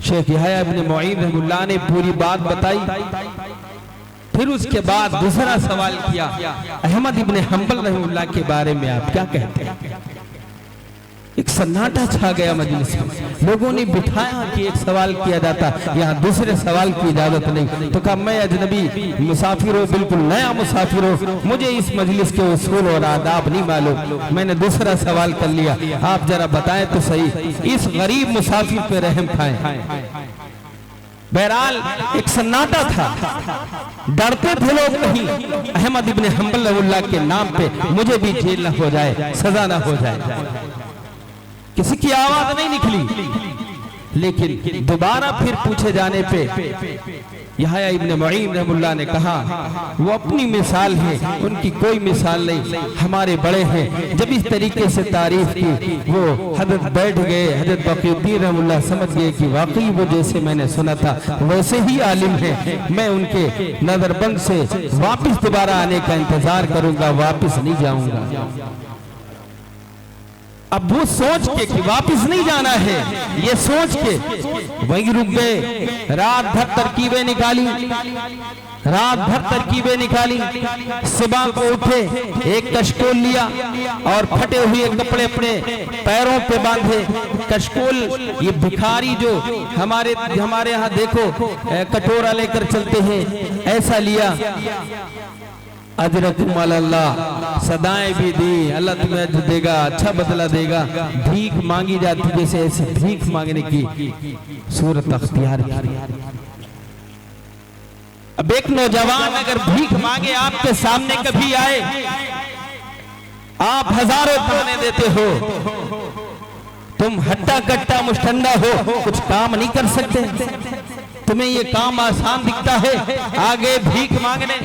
शेख यहया इब्न मुईन रहमुल्लाह ने पूरी बात बताई। फिर उसके बाद दूसरा सवाल किया अहमद इब्न हंबल रहमुल्लाह के बारे में आप क्या कहते हैं। एक सन्नाटा छा गया मजलिस में, लोगों ने बिठाया कि एक सवाल किया जाता, यहाँ दूसरे सवाल की इजाजत नहीं। तो कहा मैं अजनबी मुसाफिर हूँ, बिल्कुल नया मुसाफिर हूँ, मुझे इस मजलिस के उसूल और आदाब नहीं मालूम, मैंने दूसरा सवाल कर लिया, आप जरा बताएं तो सही, इस गरीब मुसाफिर पे रहम खाएं। बहरहाल एक सन्नाटा था, डरते थे लोग कहीं अहमद इब्न हंबल रहमुल्लाह के नाम पे मुझे भी जेल न हो जाए, सजा न हो जाए। किसी की आवाज नहीं निकली, लेकिन दोबारा फिर पूछे जाने पे यहया इब्न मुईन रहमुल्लाह ने कहा वो अपनी मिसाल है, उनकी कोई मिसाल नहीं, हमारे बड़े हैं। जब इस तरीके से तारीफ की वो हजरत बैठ गए। हजरत बकीउद्दीन रहमुल्लाह समझ गए कि वाकई वो जैसे मैंने सुना था वैसे ही आलिम है, मैं उनके नजरबंद से वापिस दोबारा आने का इंतजार करूंगा, वापिस नहीं जाऊंगा। अब वो सोच के कि वापिस नहीं जाना है, ये सोच के वहीं रुक गए। रात भर तरकीबें निकाली, रात भर तरकीबें निकाली, सुबह को उठे, एक कशकोल लिया और फटे हुए कपड़े अपने पैरों पे बांधे। कशकोल ये भिखारी जो हमारे यहाँ देखो कटोरा लेकर चलते हैं, ऐसा लिया। अजरकुम अल्लाह, सदाएं भी दी, अल्लाह तुम्हें अजर देगा, अच्छा बदला देगा। भीख मांगी जाती, जैसे ऐसे भीख मांगने की सूरत अख्तियार की। अब एक नौजवान अगर भीख मांगे आपके सामने कभी आए, आप हजारों ताने देते हो, तुम हट्टा कट्टा मुश्तंडा हो, कुछ काम नहीं कर सकते, तुम्हें ये काम आसान दिखता है आगे भीख मांगने।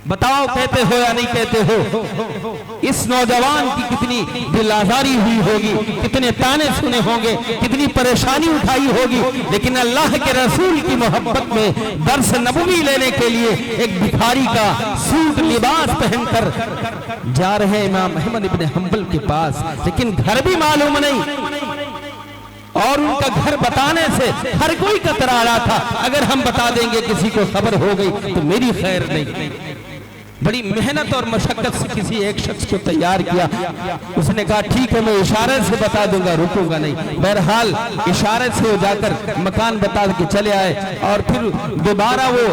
बताओ कहते हो या नहीं कहते हो? इस नौजवान की कितनी दिल आजारी हुई होगी, कितने ताने सुने होंगे, कितनी परेशानी उठाई होगी, लेकिन अल्लाह के रसूल की मोहब्बत में दर्स नबवी लेने के लिए एक भिखारी का सूट लिबास पहनकर जा रहे इमाम अहमद इब्न हंबल के पास, लेकिन घर भी मालूम नहीं। और उनका घर बताने से हर कोई कतरा रहा था, अगर हम बता देंगे किसी को खबर हो गई तो मेरी खैर नहीं। बड़ी मेहनत और मशक्कत से किसी एक शख्स को तैयार किया। उसने कहा ठीक है, मैं इशारे से बता दूंगा, रुकूंगा नहीं। बहरहाल इशारे से वो जाकर मकान बता के चले आए और फिर दोबारा वो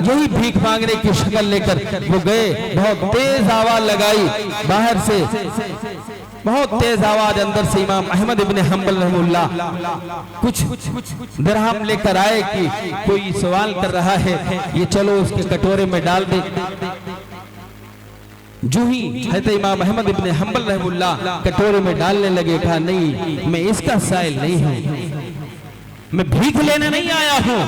यही भीख मांगने की शक्ल लेकर वो गए। बहुत तेज आवाज लगाई बाहर से, बहुत तेज आवाज अंदर से इमाम अहमद इब्न हंबल रहमुल्लाह कुछ दिरहम लेकर आए कि कोई सवाल कर रहा है, ये चलो उसके कटोरे में डाल दे। जो ही हज़रत इमाम अहमद इब्न हंबल रहमुल्लाह कटोरे में डालने लगे, कहा नहीं, मैं इसका साइल नहीं हूं, मैं भीख लेने नहीं आया हूं,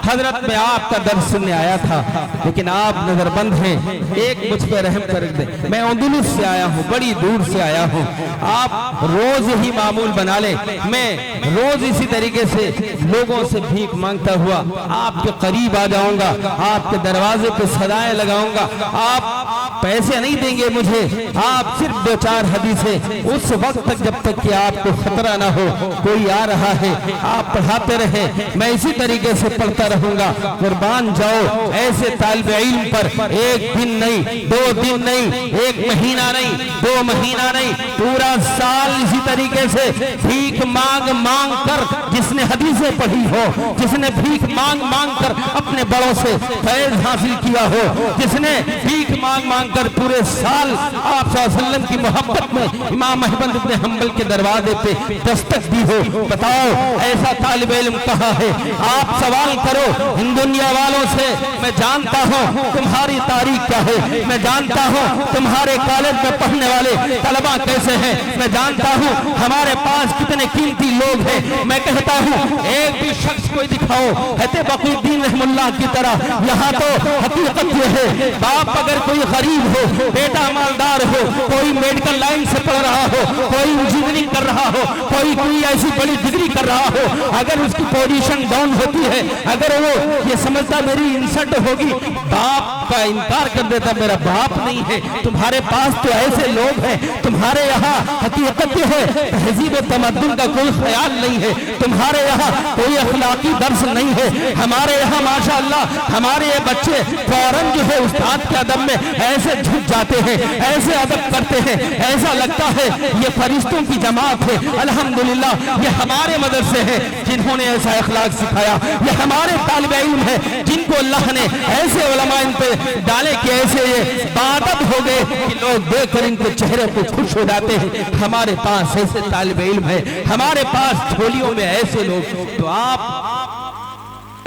हजरत मैं आपका दर्द सुनने आया था, लेकिन आप नजरबंद हैं, एक मुझ पर रहम कर दे। मैं अंदुलुस से आया हूं, बड़ी दूर से आया हूं, आप रोज ही मामूल बना ले, मैं रोज इसी तरीके से लोगों से भीख मांगता हुआ आपके करीब आ जाऊंगा, आपके दरवाजे पे सदाएं लगाऊंगा, आप पैसे नहीं देंगे मुझे, आप सिर्फ दो चार हदीसें उस वक्त तक जब तक कि आपको खतरा ना हो, कोई आ रहा है आप पढ़ाते रहे, मैं इसी तरीके से पढ़ता रहूंगा। कुर्बान जाओ ऐसे तालिबे इल्म पर एक दिन नहीं, 2 दिन नहीं, 1 महीना नहीं, 2 महीना नहीं, पूरा साल इसी तरीके से भीख मांग मांग कर, जिसने हदीसें पढ़ी हो, जिसने भीख मांग मांग कर अपने बड़ों से फैज़ हासिल किया हो, जिसने भीख मांग मांग कर पूरे साल आप सल्लल्लाहु अलैहि वसल्लम की मोहब्बत में इमाम अहमद इब्न हंबल के दरवाजे पे दस्तक दी हो, बताओ ऐसा तालिबे इल्म कहाँ है? आप सवाल करो इन दुनिया वालों से, मैं जानता हूँ तुम्हारी तारीख क्या है, मैं जानता हूँ तुम्हारे कॉलेज में पढ़ने वाले तलबा कैसे हैं, मैं जानता हूँ हमारे पास कितने कीमती लोग हैं, मैं कहता हूँ एक भी शख्स कोई दिखाओ हज़रत बक़ीउद्दीन रहमुल्लाह की तरह। यहाँ तो हकीकत यह है, बाप अगर कोई गरीब हो, बेटा मालदार हो, कोई मेडिकल लाइन से पढ़ रहा हो, कोई इंजीनियरिंग कर रहा हो, कोई ऐसी बड़ी डिग्री कर रहा हो, अगर उसकी पोजीशन डाउन होती है, अगर वो ये समझता मेरी इंसल्ट होगी, बाप का इनकार कर देता, मेरा बाप नहीं है। तुम्हारे पास तो ऐसे लोग हैं, तुम्हारे यहाँ हकीकत है तहजीब तमद्दुन का कोई ख्याल नहीं है, तुम्हारे यहाँ कोई अखलाकी दर्स नहीं है। हमारे यहाँ माशाअल्लाह हमारे ये बच्चे फौरन जो है उस्ताद के अदब में ऐसे झुक जाते हैं, ऐसे अदब करते हैं, ऐसा लगता है ये फरिश्तों की जमात है। अल्हम्दुलिल्लाह ये हमारे मदरसे हैं जिन्होंने ऐसा अखलाक सिखाया, ये हमारे तालिबे इल्म है जिनको अल्लाह ने ऐसे उलमा इन पे डाले कि ऐसे ये बादब हो गए कि लोग देखकर इनके चेहरे पे खुश हो जाते हैं। हमारे पास ऐसे तालिबे इल्म है, हमारे पास झोलियों में ऐसे लोग, तो आप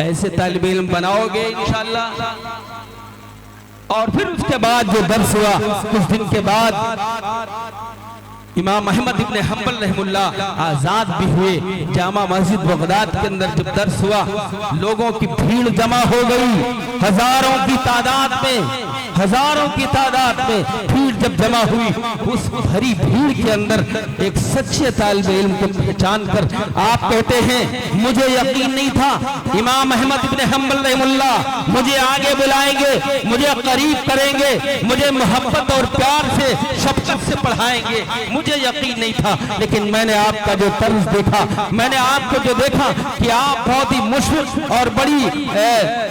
ऐसे तालिबे इल्म बनाओगे इंशाअल्लाह। और फिर उसके बाद जो दर्स हुआ, कुछ दिन के बाद इमाम अहमद इब्न हंबल रहमुल्लाह आजाद भी हुए। जामा मस्जिद बगदाद के अंदर जब दर्स हुआ, लोगों की भीड़ जमा हो गई, हजारों की तादाद में हजारों की तादाद में भीड़ जब जमा हुई, उस भरी भीड़ के अंदर एक सच्चे तालिब इल्म को पहचान कर आप कहते हैं मुझे यकीन नहीं था इमाम अहमद इब्न हंबल रहमुल्लाह मुझे आगे बुलाएंगे, मुझे करीब करेंगे, मुझे मोहब्बत और प्यार से शफकत से पढ़ाएंगे, मुझे यकीन नहीं था। लेकिन मैंने आपका जो तर्ज देखा, मैंने आपको जो देखा कि आप बहुत ही मुश्किल और बड़ी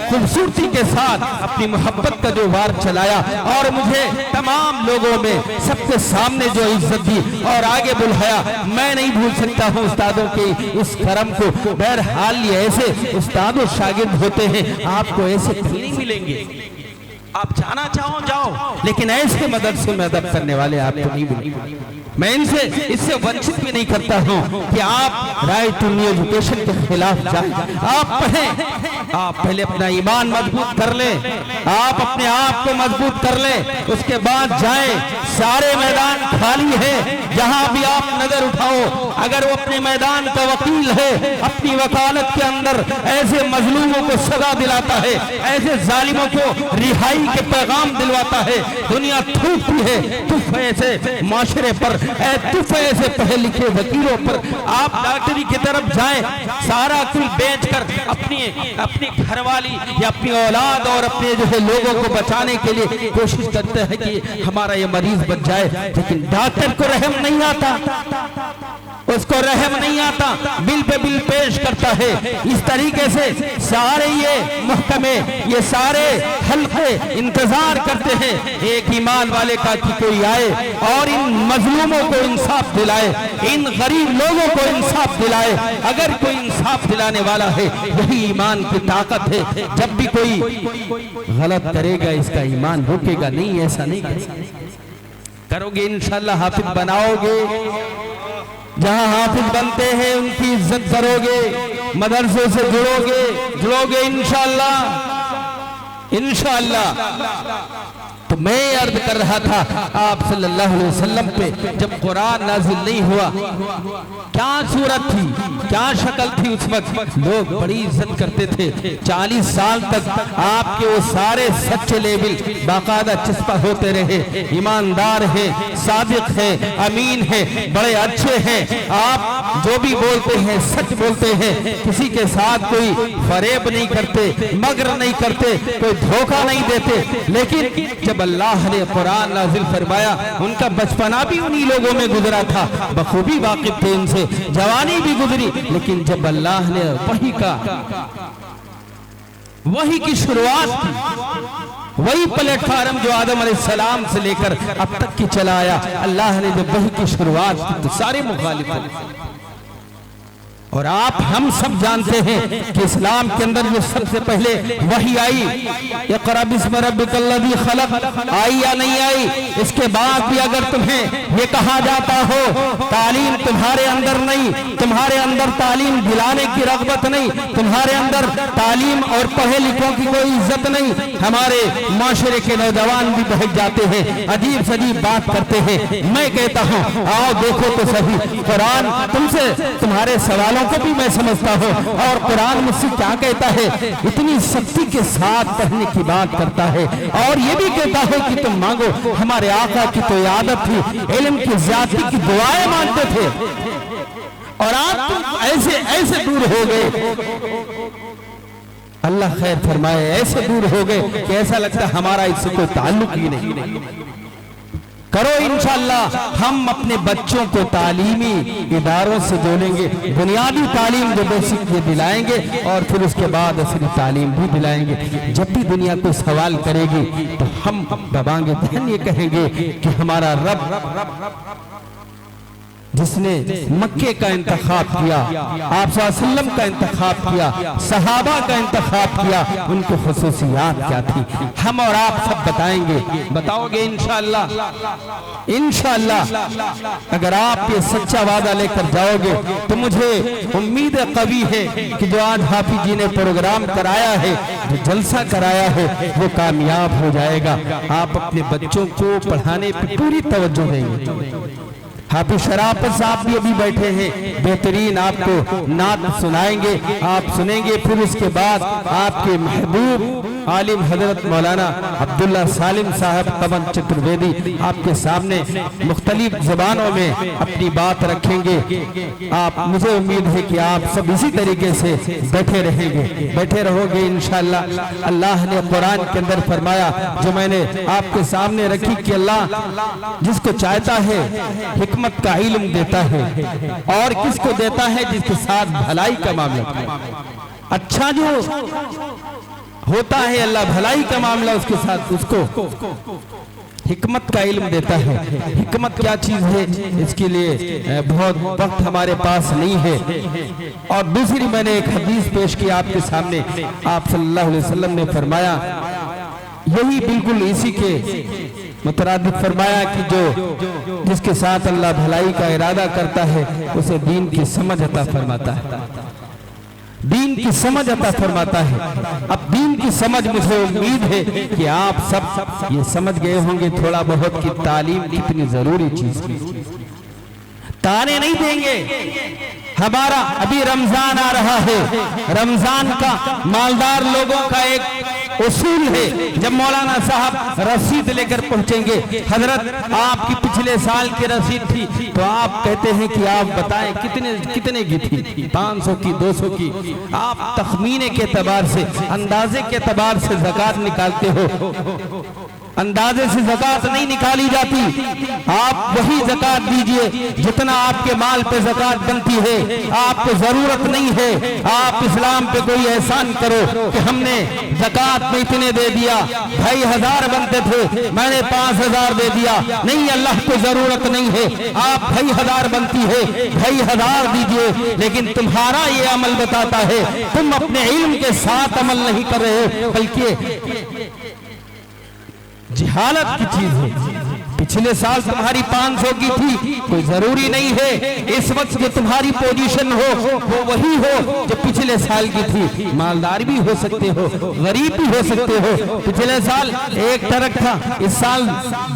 खूबसूरती के साथ अपनी मोहब्बत का जो वार चलाया और मुझे तमाम लोगों में सबके सामने जो इज्जत दी और आगे बुलाया, मैं नहीं भूल सकता हूँ उस्तादों के इस करम को। बहरहाल ये ऐसे उस्ताद और शागिर्द होते हैं, आपको ऐसे नहीं मिलेंगे। आप जाना चाहो जाओ, लेकिन ऐसे मदरसे में अदब करने वाले आपको नहीं मिलेंगे। मैं इनसे इससे वंचित भी नहीं करता हूं कि आप राइट टू न्यू एजुकेशन के खिलाफ जाएं, आप पढ़ें, आप पहले अपना ईमान मजबूत कर लें, आप अपने आप को मजबूत कर लें, उसके बाद जाएं। सारे मैदान खाली है, जहां भी आप नजर उठाओ, अगर वो अपने मैदान का वकील है, अपनी वकालत के अंदर ऐसे मजलूमों को सजा दिलाता है, ऐसे जालिमों को रिहाई के पैगाम दिलवाता है, दुनिया थूकती है तुफ ऐसे माशरे पर, तुफ ऐसे पढ़े लिखे वकीलों पर। आप डॉक्टरी की तरफ जाएं, सारा कुल बेचकर अपनी घरवाली या अपनी औलाद और अपने जो है लोगों को बचाने के लिए कोशिश करते हैं कि हमारा ये मरीज बच जाए, लेकिन डॉक्टर को रहम नहीं आता, उसको रहम नहीं आता, बिल पे बिल पेश करता है। इस तरीके से सारे ये महकमे, ये सारे हल्के इंतजार करते हैं एक ईमान वाले का कि कोई आए और इन मजलूमों को इंसाफ दिलाए, इन गरीब लोगों को इंसाफ दिलाए। अगर कोई इंसाफ दिलाने वाला है, यही ईमान की ताकत है। जब भी कोई गलत करेगा, इसका ईमान रुकेगा नहीं, ऐसा नहीं करोगे इंशाअल्लाह हाफिज बनाओगे। जहां हाफिज बनते हैं उनकी इज्जत करोगे, मदरसे से जुड़ोगे इंशाअल्लाह। तो मैं अर्ज कर रहा था आप सल्लल्लाहु अलैहि वसल्लम पे जब कुरान नाजिल नहीं हुआ, क्या सूरत थी, क्या शक्ल थी उस वक्त, लोग बड़ी इज्जत करते थे। 40 साल तक आपके वो सारे सच्चे लेबिल बाकायदा चस्पा होते रहे, ईमानदार है, सादिक है, अमीन है, बड़े अच्छे हैं। आप जो भी बोलते हैं सच बोलते हैं, किसी के साथ कोई फरेब नहीं करते, मगर नहीं करते, कोई धोखा नहीं देते। लेकिन जब अल्लाह ने कुरान नाजिल फरमाया, उनका बचपना भी उन्हीं लोगों में गुजरा था, बखूबी वाकिफ थे इनसे, जवानी भी गुजरी। लेकिन जब अल्लाह ने वही की शुरुआत की, वही प्लेटफार्म जो आदम अलैहिस्सलाम से लेकर अब तक की चलाया, अल्लाह ने जब वही की शुरुआत की तो सारे मुखालिफ थे। और आप हम सब जानते हैं कि इस्लाम के अंदर जो सबसे पहले वही आई, इक़रा बिस्मि रब्बिकल्लज़ी खलक़, आई या नहीं आई, इसके बाद भी अगर तुम्हें ये कहा जाता हो तालीम तुम्हारे अंदर नहीं, तुम्हारे अंदर तालीम दिलाने की रग़बत नहीं, तुम्हारे अंदर तालीम और पढ़े लिखों की कोई इज्जत नहीं, हमारे माशरे के नौजवान भी बहक जाते हैं, अजीब सजीब बात करते हैं। मैं कहता हूँ आओ देखो तो सही, कुरान तुमसे तुम्हारे सवालों को भी मैं समझता हूँ, और कुरान मुझसे क्या कहता है, इतनी सख्ती के साथ पढ़ने की बात करता है, और ये भी कहता है कि तुम मांगो। हमारे आका की तो आदत थी, इल्म की ज़्यादती की दुआएं मांगते थे, और आप तुम ऐसे दूर हो गए, अल्लाह खैर फरमाए, ऐसे दूर हो गए कि ऐसा लगता हमारा इससे कोई ताल्लुक ही नहीं। करो इंशाअल्लाह, हम अपने बच्चों को तालीमी इदारों से जोड़ेंगे, बुनियादी तालीम जो बेसिक ये दिलाएंगे, और फिर उसके बाद असली तालीम भी दिलाएंगे। जब भी दुनिया को सवाल करेगी तो हम दबाएंगे धन ये कहेंगे कि हमारा रब जिसने मक्के का इंतखाब किया, आप सल्लल्लाहु अलैहि वसल्लम का इंतखाब किया, सहाबा का इंतखाब किया, उनको खुसूसियात क्या थी, हम और आप सब बताएंगे। बताओगे इंशाअल्लाह। अगर आप ये सच्चा वादा लेकर जाओगे तो मुझे उम्मीद कवी है कि जो आज हाफिज जी ने प्रोग्राम कराया है, जो जलसा कराया है, वो कामयाब हो जाएगा। आप अपने बच्चों को पढ़ाने पर पूरी तवज्जो देंगे। हाफिज शराफत साहब भी अभी बैठे हैं, बेहतरीन आपको नात सुनाएंगे, आप सुनेंगे। फिर उसके बाद आपके महबूब आलिम हजरत मौलाना अब्दुल्ला सालिम साहब तमन चतुर्वेदी आपके सामने मुख्तलिफ ज़बानों में अपनी बात रखेंगे। आप, मुझे उम्मीद है कि आप सब इसी तरीके से बैठे रहेंगे, बैठे रहोगे इंशाअल्लाह। अल्लाह ने कुरान के अंदर फरमाया, जो मैंने आपके सामने रखी, कि अल्लाह जिसको चाहता है हिकमत का इल्म देता है, और किसको देता है? जिसके साथ भलाई का मामला, अच्छा जो होता है अल्लाह भलाई का मामला उसके साथ उसको हिकमत का इल्म देता है। हिकमत क्या चीज है, इसके लिए बहुत वक्त हमारे पास नहीं है। और दूसरी मैंने एक हदीस पेश की आपके सामने, आप सल्लल्लाहु अलैहि वसल्लम ने फरमाया, यही बिल्कुल इसी के मुतरादिफ फरमाया कि जो जिसके साथ अल्लाह भलाई का इरादा करता है उसे दीन की समझ अता फरमाता है, दीन की समझ अता फरमाता है। अब दीन की समझ, मुझे उम्मीद है कि आप सब ये समझ गए होंगे थोड़ा बहुत कि तालीम कितनी जरूरी चीज है। ताने नहीं देंगे। हमारा अभी रमजान आ रहा है, रमजान का मालदार लोगों का एक उसूल है, जब मौलाना साहब रसीद लेकर पहुंचेंगे, हजरत आपकी पिछले साल की रसीद थी, तो आप कहते हैं कि आप बताएं कितने की थी, 500 की, 200 की। आप तखमीने के एतबार से, अंदाजे के एतबार से ज़कात निकालते हो, अंदाजे से ज़कात नहीं निकाली जाती। आप वही ज़कात दीजिए जितना आपके माल पे ज़कात बनती है। आपको जरूरत नहीं है आप इस्लाम पे कोई एहसान करो कि हमने ज़कात में इतने दे दिया, 2500 बनते थे मैंने 5000 दे दिया। नहीं, अल्लाह को जरूरत नहीं है। आप 2500 बनती है, 2500 दीजिए, लेकिन तुम्हारा ये अमल बताता है तुम अपने इल्म के साथ अमल नहीं कर रहे हो, बल्कि जिहालत की चीज है। पिछले साल तुम्हारी 500 की थी, कोई जरूरी नहीं है इस वक्त जो तुम्हारी पोजीशन हो वो वही हो जो पिछले साल की थी। मालदार भी हो सकते हो, गरीब भी हो सकते हो। पिछले साल 1 ट्रक था, इस साल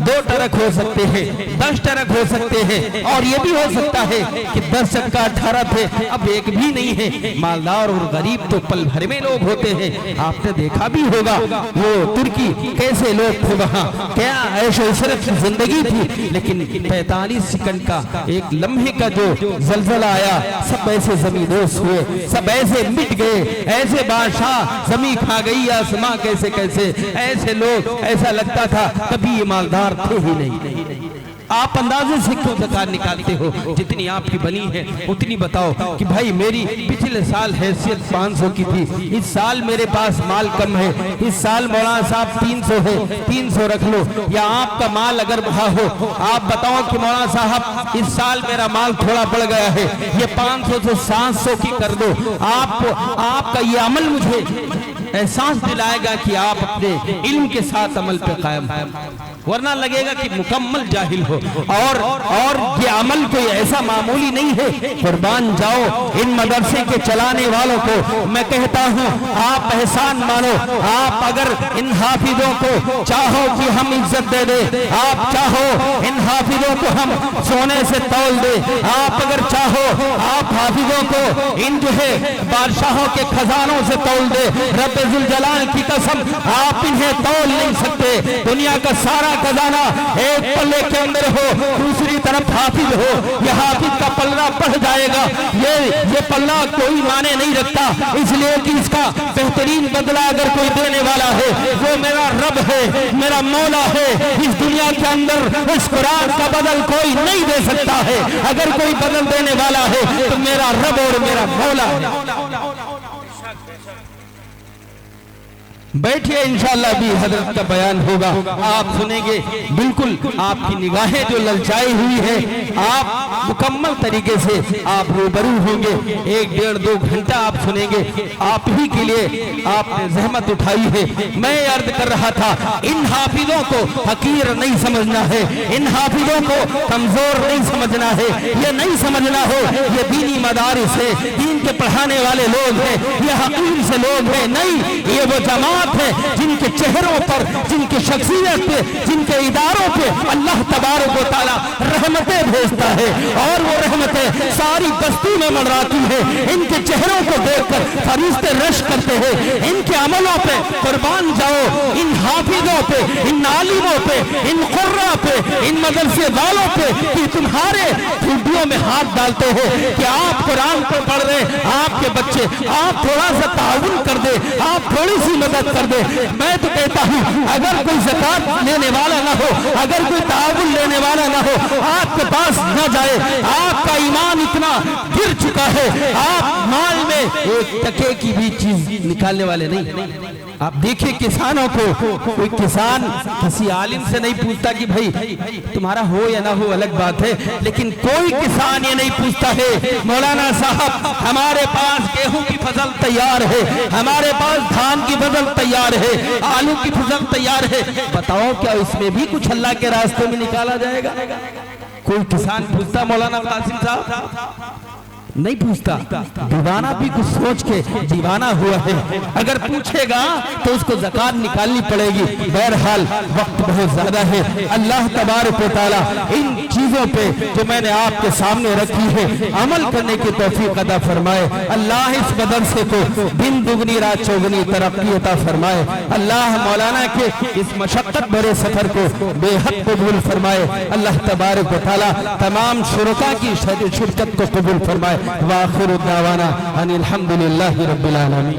2 ट्रक हो सकते हैं, 10 ट्रक हो सकते हैं, और ये भी हो सकता है कि 10 चक्का 18 थे, अब 1 भी नहीं है। मालदार और गरीब तो पल भर में लोग होते हैं। आपने देखा भी होगा वो तुर्की कैसे लोग थे, वहाँ क्या ऐशो इशरत की जिंदगी थी, लेकिन 45 सेकंड का एक लम्हे का जो जलजला आया, सब ऐसे जमींदोज हुए, सब ऐसे मिट गए, ऐसे बादशाह जमी खा गई आसमां कैसे कैसे, ऐसे लोग, ऐसा लगता था कभी ये मालदार थे ही नहीं। आप अंदाजे से क्यों ज़कात निकालते हो? जितनी आपकी बनी है उतनी बताओ कि भाई मेरी पिछले साल हैसियत 500 की थी, इस साल मेरे पास माल कम है, इस साल मौलाना साहब 300 है, 300 रख लो। या आपका माल अगर बढ़ा हो, आप बताओ कि मौलाना साहब इस साल मेरा माल थोड़ा बढ़ गया है, ये 500 से 700 की कर दो। आपका ये अमल मुझे एहसास दिलाएगा कि आप अपने इल्म के साथ अमल पे कायम हैं, वरना लगेगा कि मुकम्मल जाहिल हो। और ये अमल कोई ऐसा मामूली नहीं है। कुर्बान जाओ इन मदरसे के चलाने वालों को, मैं कहता हूँ आप एहसान मानो। आप अगर इन हाफिजों को चाहो कि हम इज्जत दे दे, आप चाहो इन हाफिजों को हम सोने से तौल दे, आप अगर चाहो आप हाफिजों को इन जो है बादशाहों के खजानों से तौल दे, रब जुल जलाल की कसम आप इन्हें तौल नहीं सकते। दुनिया का सारा खजाना एक पल्ले के अंदर हो, दूसरी तरफ हाफिज हो, यह हाफिज का पल्ला बढ़ जाएगा। ये पल्ला कोई माने नहीं रखता, इसलिए कि इसका बेहतरीन बदला अगर कोई देने वाला है वो मेरा रब है, मेरा मौला है। इस दुनिया के अंदर इस कुरान का बदल कोई नहीं दे सकता है। अगर कोई बदल देने वाला है तो मेरा रब और मेरा मौला है। बैठिए, इंशाअल्लाह भी हजरत का बयान होगा, आप सुनेंगे। बिल्कुल आपकी निगाहें जो ललचाई हुई है, आप मुकम्मल तरीके से आप रूबरू होंगे। 1-1.5-2 घंटा आप सुनेंगे। आप ही के लिए आपने जहमत उठाई है। मैं अर्ज कर रहा था, इन हाफिजों को हकीर नहीं समझना है, इन हाफिजों को कमजोर नहीं समझना है। ये नहीं समझना हो ये दीनी मदारिस है, दीन के पढ़ाने वाले लोग हैं, ये हकीर से लोग हैं। नहीं, ये वो जमात उलमात हैं जिनके चेहरों पर, जिनकी शख्सियत पे, जिनके इदारों पे अल्लाह तबारक व तआला रहमतें भेजता है और वो रहमतें सारी बस्ती में मंडराती है। इनके चेहरों को देखकर फरिश्ते रश करते हैं। इनके अमलों पे कुर्बान जाओ, इन हाफिजों पे, इन आलिमों पे, इन कुर्रा पे, इन मदरसे वालों पे कि तुम्हारे खूबियों में हाथ डालते हो कि आप कुरान को पढ़ रहे, आपके बच्चे, आप थोड़ा सा ताउन कर दे, आप थोड़ी सी मदद कर दे। मैं तो कहता हूँ अगर कोई ज़कात लेने वाला ना हो, अगर कोई ताउन लेने वाला ना हो, आपके पास न जाए, आपका ईमान इतना गिर चुका है, आप माल में एक टके की भी चीज निकालने वाले नहीं। आप देखिए किसानों को, कोई किसान किसी आलिम से नहीं पूछता कि भाई तुम्हारा हो या ना हो अलग बात है, लेकिन कोई किसान ये नहीं पूछता है मौलाना साहब हमारे पास गेहूं की फसल तैयार है, हमारे पास धान की फसल तैयार है, आलू की फसल तैयार है, बताओ क्या इसमें भी कुछ अल्लाह के रास्ते में निकाला जाएगा? कोई किसान पूछता मौलाना कासिम साहब? नहीं पूछता। दीवाना भी कुछ सोच के दीवाना हुआ है, अगर पूछेगा तो उसको ज़कात निकालनी पड़ेगी। बहरहाल वक्त बहुत ज्यादा है। अल्लाह तबारक व तआला इन चीजों पे जो मैंने आपके सामने रखी है अमल करने की तौफीक अता फरमाए। अल्लाह इस मदरसे को दिन दुगनी रात चौगनी तरक्की अता फरमाए। अल्लाह मौलाना के इस मशक्कत भरे सफर को बेहद कबूल फरमाए। अल्लाह तबारक व तआला तमाम शुरका की शिरकत को कबूल फरमाए। वाखिर दावाना अनिल हम्दुलिल्लाहि रब्बिल आलमीन।